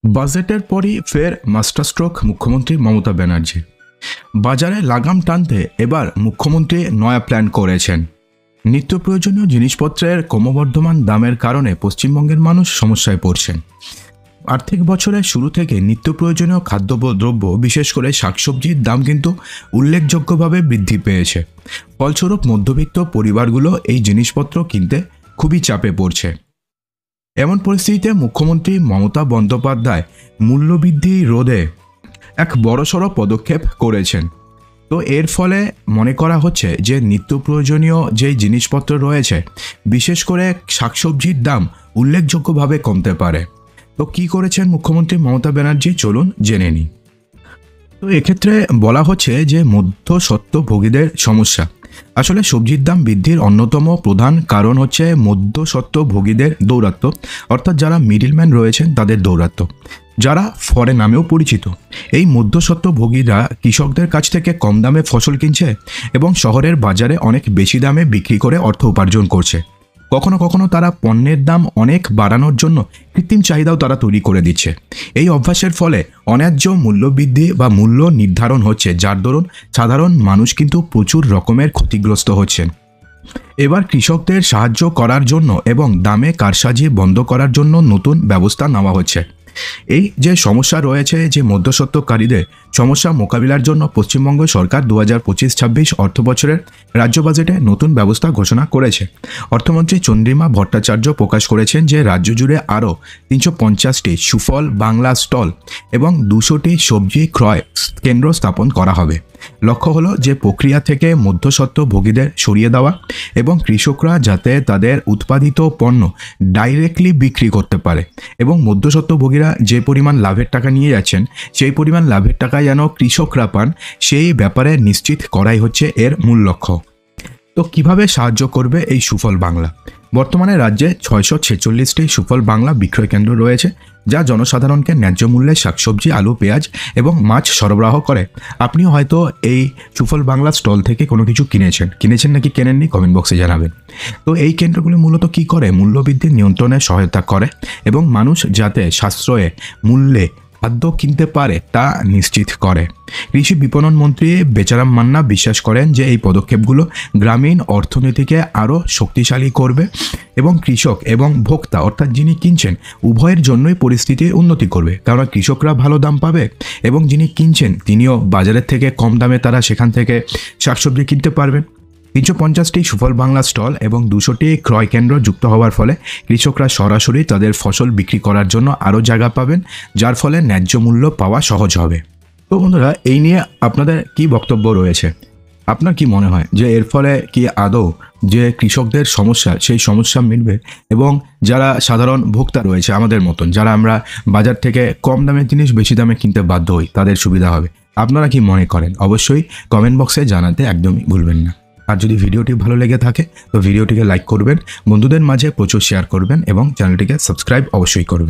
বাজেটের পরই ফের মাস্টারস্ট্রোক মুখ্যমন্ত্রী মমতা ব্যানার্জি। বাজারে লাগাম টানতে এবার মুখ্যমন্ত্রী নয়া প্ল্যান করেছেন। নিত্য প্রয়োজনীয় জিনিসপত্রের ক্রমবর্ধমান দামের কারণে পশ্চিমবঙ্গের মানুষ সমস্যায় পড়ছেন। আর্থিক বছরের শুরু থেকে নিত্য প্রয়োজনীয় খাদ্যদ্রব্য বিশেষ করে শাকসবজির দাম কিন্তু উল্লেখযোগ্যভাবে বৃদ্ধি পেয়েছে। ফলস্বরূপ মধ্যবিত্ত পরিবারগুলো এই জিনিসপত্র কিনতে খুবই চাপে পড়ছে। এমন পরিস্থিতিতে মুখ্যমন্ত্রী মমতা বন্দ্যোপাধ্যায় মূল্যবৃদ্ধি রোধে এক বড়সড় পদক্ষেপ করেছেন। তো এর ফলে মনে করা হচ্ছে যে নিত্য প্রয়োজনীয় যেই জিনিসপত্র রয়েছে বিশেষ করে শাকসবজির দাম উল্লেখযোগ্যভাবে কমতে পারে। তো কী করেছেন মুখ্যমন্ত্রী মমতা ব্যানার্জি, চলুন জেনে নিই। তো এক্ষেত্রে বলা হচ্ছে যে মধ্যস্বত্বভোগীদের সমস্যা। আসলে সবজির দাম বৃদ্ধির অন্যতম প্রধান কারণ হচ্ছে মধ্যস্বত্বভোগীদের দৌরাত্ম্য, অর্থাৎ যারা মিডলম্যান রয়েছেন তাদের দৌরাত্ম্য, যারা ফরে নামেও পরিচিত। এই মধ্যস্বত্বভোগীরা কৃষকদের কাছ থেকে কম দামে ফসল কিনছে এবং শহরের বাজারে অনেক বেশি দামে বিক্রি করে অর্থ উপার্জন করছে। কখনো কখনো তারা পণ্যের দাম অনেক বাড়ানোর জন্য কৃত্রিম চাহিদাও তারা তৈরি করে দিচ্ছে। এই অভ্যাসের ফলে অন্যায্য মূল্যবৃদ্ধি বা মূল্য নির্ধারণ হচ্ছে, যার দরুন সাধারণ মানুষ কিন্তু প্রচুর রকমের ক্ষতিগ্রস্ত হচ্ছেন। এবার কৃষকদের সাহায্য করার জন্য এবং দামে কারসাজি বন্ধ করার জন্য নতুন ব্যবস্থা নেওয়া হচ্ছে। এই যে সমস্যা রয়েছে, যে মধ্যস্বত্বকারীদের সমস্যা মোকাবিলার জন্য পশ্চিমবঙ্গ সরকার 2025-26 অর্থ বছরের রাজ্য বাজেটে নতুন ব্যবস্থা ঘোষণা করেছে। অর্থমন্ত্রী চন্দ্রিমা ভট্টাচার্য প্রকাশ করেছেন যে রাজ্য জুড়ে আরও 350টি সুফল বাংলা স্টল এবং 200টি সবজি ক্রয় কেন্দ্র স্থাপন করা হবে। লক্ষ্য হলো যে প্রক্রিয়া থেকে মধ্যস্বত্বভোগীদের সরিয়ে দেওয়া এবং কৃষকরা যাতে তাদের উৎপাদিত পণ্য ডাইরেক্টলি বিক্রি করতে পারে এবং মধ্যস্বত্বভোগীরা যে পরিমাণ লাভের টাকা নিয়ে যাচ্ছেন সেই পরিমাণ লাভের টাকা যেন কৃষকরা পান, সেই ব্যাপারে নিশ্চিত করাই হচ্ছে এর মূল লক্ষ্য। তো কিভাবে সাহায্য করবে এই সুফল বাংলা? বর্তমানে রাজ্যে 646টি সুফল বাংলা বিক্রয় কেন্দ্র রয়েছে, যা জনসাধারণকে ন্যায্য মূল্যে শাকসবজি, আলু, পেঁয়াজ এবং মাছ সরবরাহ করে। আপনিও হয়তো এই সুফল বাংলা স্টল থেকে কোনো কিছু কিনেছেন নাকি কেনেননি, কমেন্ট বক্সে জানাবেন। তো এই কেন্দ্রগুলি মূলত কী করে? মূল্যবৃদ্ধি নিয়ন্ত্রণে সহায়তা করে এবং মানুষ যাতে সাশ্রয়ে মূল্যে খাদ্য কিনতে পারে তা নিশ্চিত করে। কৃষি বিপণন মন্ত্রী বেচারাম মান্না বিশ্বাস করেন যে এই পদক্ষেপগুলো গ্রামীণ অর্থনীতিকে আরও শক্তিশালী করবে এবং কৃষক এবং ভোক্তা অর্থাৎ যিনি কিনছেন উভয়ের জন্যই পরিস্থিতির উন্নতি করবে, কারণ কৃষকরা ভালো দাম পাবে এবং যিনি কিনছেন তিনিও বাজারের থেকে কম দামে তারা সেখান থেকে শাকসবজি কিনতে পারবেন। 350টি সুফল বাংলা স্টল এবং 200টি ক্রয় কেন্দ্র যুক্ত হওয়ার ফলে কৃষকরা সরাসরি তাদের ফসল বিক্রি করার জন্য আরও জায়গা পাবেন, যার ফলে ন্যায্য মূল্য পাওয়া সহজ হবে। তো বন্ধুরা, এই নিয়ে আপনাদের কি বক্তব্য রয়েছে? আপনার কি মনে হয় যে এর ফলে কি আদৌ যে কৃষকদের সমস্যা সেই সমস্যা মিটবে এবং যারা সাধারণ ভোক্তা রয়েছে আমাদের মতন, যারা আমরা বাজার থেকে কম দামের জিনিস বেশি দামে কিনতে বাধ্য হই, তাদের সুবিধা হবে? আপনারা কি মনে করেন? অবশ্যই কমেন্ট বক্সে জানাতে একদমই ভুলবেন না। আর যদি ভিডিওটি ভালো লেগে থাকে তো ভিডিওটিকে লাইক করবেন, বন্ধুদের মাঝে প্রচুর শেয়ার করবেন এবং চ্যানেলটিকে সাবস্ক্রাইব অবশ্যই করবেন।